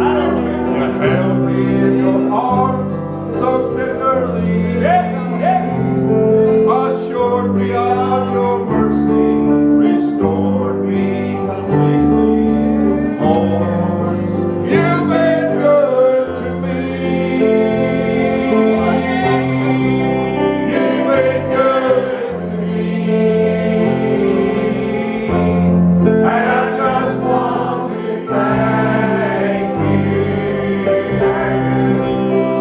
You held me in your arms so tenderly. Assured me of your mercy, restored me completely. Lord, you've been good to me. You've been good to me. And I just want to thank you.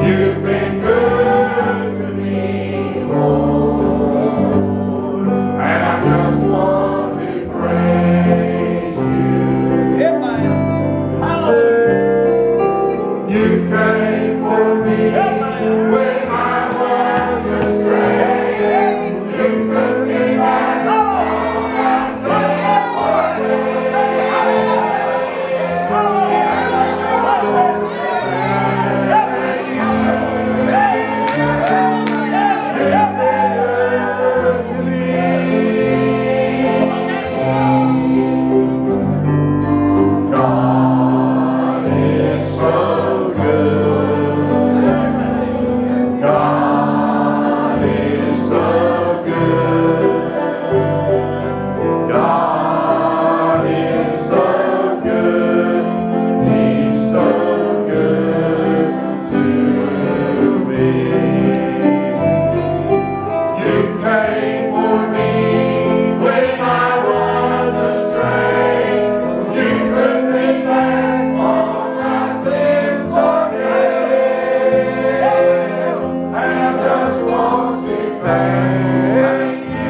You've been good to me, Lord. And I just want to praise you. You came for me when I was astray. You took me back home. I said, God is so good. God is so good. God is so good. He's so good to me. You came for me when I was astray. You took me back, all my sins forgave. And I just want to thank you.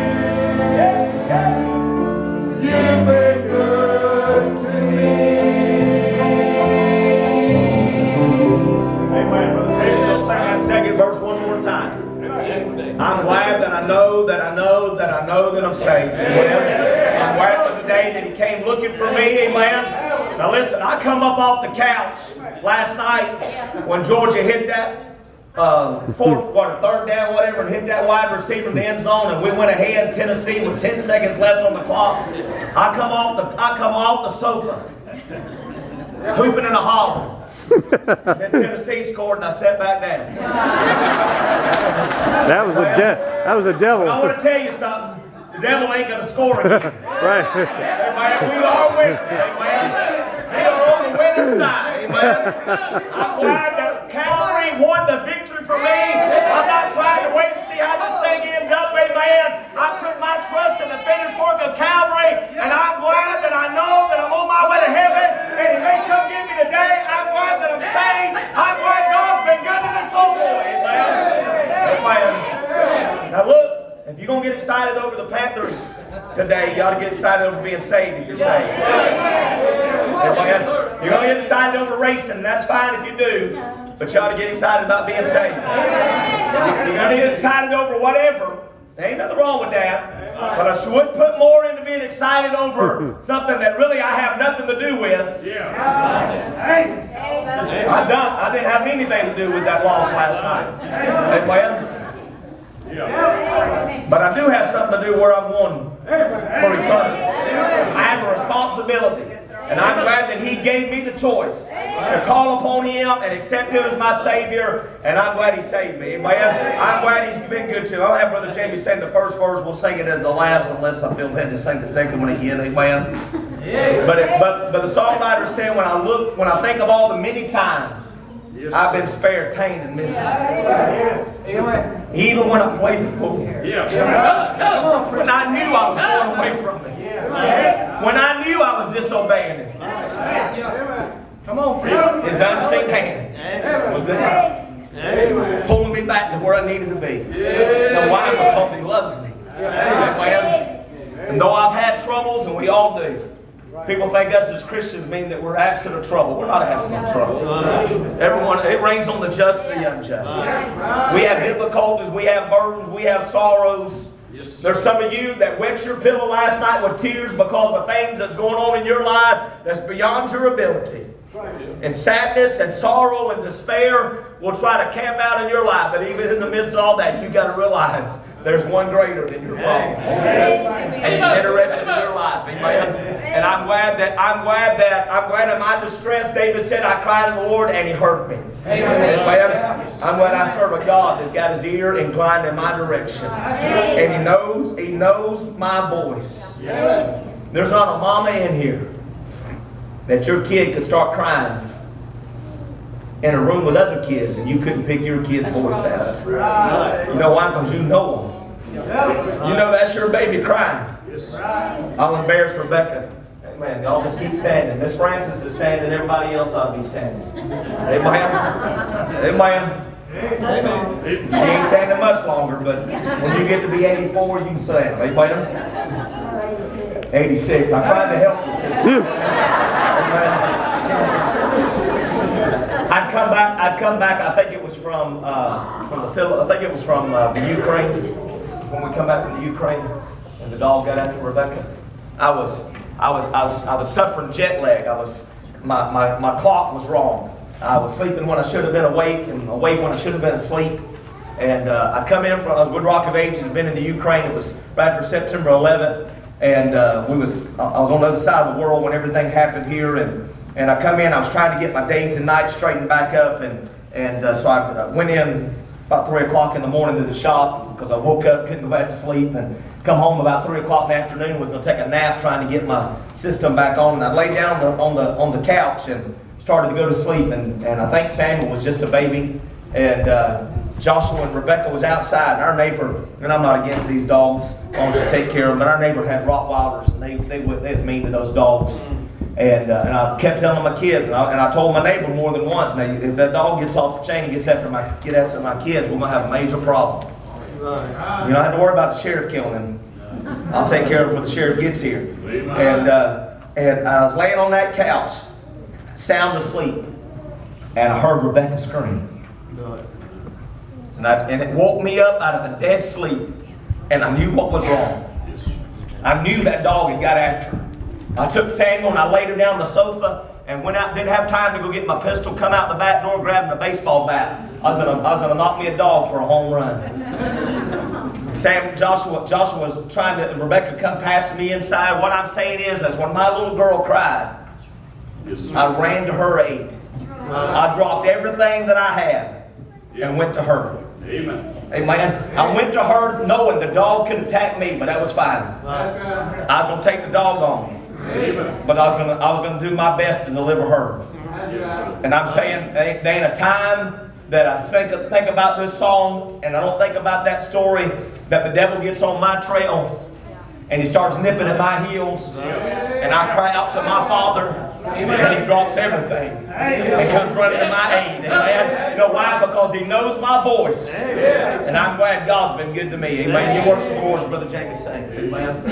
You've been good to me. Amen. Brother James, let's sing that second verse one more time. I'm glad that I know that I know that I know that I'm saved. Amen. I'm glad for the day that He came looking for me. Amen. Now listen, I come up off the couch last night when Georgia hit that third down, whatever, and hit that wide receiver in the end zone, and we went ahead, Tennessee, with 10 seconds left on the clock. I come off the sofa, hooping and a hollering. Then Tennessee scored, and I sat back down. That was the devil. I want to tell you something. The devil ain't going to score again. Right. Amen. We are winners. Amen. We are on the winning side. Amen. I'm glad that Calvary won the victory for me. I'm not trying to wait and see how this thing ends up. Amen. I put my trust in the finished work of Calvary, and I'm glad that I know that I'm on my way to heaven, and He may come get me today. I'm glad that I'm saved. I'm glad God's been good to this soul. Amen. Amen. Now look. If you're going to get excited over the Panthers today, you ought to get excited over being saved if you're saved. You're going to get excited over racing, that's fine if you do, but you ought to get excited about being saved. You're going to get excited over whatever. There ain't nothing wrong with that. But I would put more into being excited over something that really I have nothing to do with. I didn't have anything to do with that loss last night. Amen. But I do have something to do where I'm going for eternity. I have a responsibility. And I'm glad that He gave me the choice to call upon Him and accept Him as my Savior. And I'm glad He saved me. Amen. I'm glad He's been good to me. I'll have Brother Jamie sing the first verse. We'll sing it as the last unless I feel led to sing the second one again. Amen. But the songwriter said, when I think of all the many times I've been spared pain and misery. Even when I played the fool. When I knew I was going away from Him. When I knew I was disobeying Him. Come on, His unseen hand was there, pulling me back to where I needed to be. Now why? Because He loves me. And though I've had troubles, and we all do, people think us as Christians mean that we're absent of trouble. We're not absent of trouble. Everyone, it rains on the just and the unjust. We have difficulties, we have burdens, we have sorrows. There's some of you that wet your pillow last night with tears because of things that's going on in your life that's beyond your ability. And sadness and sorrow and despair will try to camp out in your life. But even in the midst of all that, you've got to realize there's one greater than your problems. And He's interested in your life. Amen. And I'm glad in my distress, David said, I cried to the Lord and He heard me. Amen. I'm glad I serve a God that's got His ear inclined in my direction. And He knows my voice. There's not a mama in here that your kid could start crying in a room with other kids and you couldn't pick your kid's voice out. You know why? Because you know them. You know that's your baby crying. I'll embarrass Rebecca. Amen. Y'all just keep standing. Miss Francis is standing. Everybody else ought to be standing. Amen. Amen. Amen. She ain't standing much longer, but when you get to be 84, you can stand. Amen. 86. I tried to help you, sister. I'd come back. I think it was from the Ukraine. When we come back from the Ukraine, and the dog got after Rebecca, I was suffering jet lag. My clock was wrong. I was sleeping when I should have been awake, and awake when I should have been asleep. And I come in from, I was with Rock of Ages, had been in the Ukraine. It was right after September 11th, and I was on the other side of the world when everything happened here. And I come in, I was trying to get my days and nights straightened back up, and so I went in about 3 o'clock in the morning to the shop because I woke up, couldn't go back to sleep, and come home about 3 o'clock in the afternoon, was going to take a nap trying to get my system back on. And I laid down on the couch and started to go to sleep, and I think Samuel was just a baby, and Joshua and Rebecca was outside, and our neighbor, and I'm not against these dogs, as long as you take care of them, but our neighbor had Rottweilers, and they was mean to those dogs. And I kept telling my kids, and I told my neighbor more than once, now, if that dog gets off the chain and gets after my kids, we're going to have a major problem. You don't have to worry about the sheriff killing him. I'll take care of it before the sheriff gets here. And I was laying on that couch, sound asleep, and I heard Rebecca scream. And it woke me up out of a dead sleep, and I knew what was wrong. I knew that dog had got after her. I took Samuel and I laid him down on the sofa and went out. Didn't have time to go get my pistol. Come out the back door, grabbing a baseball bat. I was gonna knock me a dog for a home run. Joshua was trying to. Rebecca come past me inside. What I'm saying is when my little girl cried, I ran to her aid. I dropped everything that I had and went to her. Amen. I went to her knowing the dog could attack me, but that was fine. I was going to take the dog on. But I was going to do my best to deliver her. And I'm saying there ain't a time that I think about this song and I don't think about that story that the devil gets on my trail and he starts nipping at my heels and I cry out to my Father and He drops everything and comes running to my aid. Amen. You know why? Because He knows my voice. And I'm glad God's been good to me. Amen. You worship the Lord as Brother Jamie sings. Amen.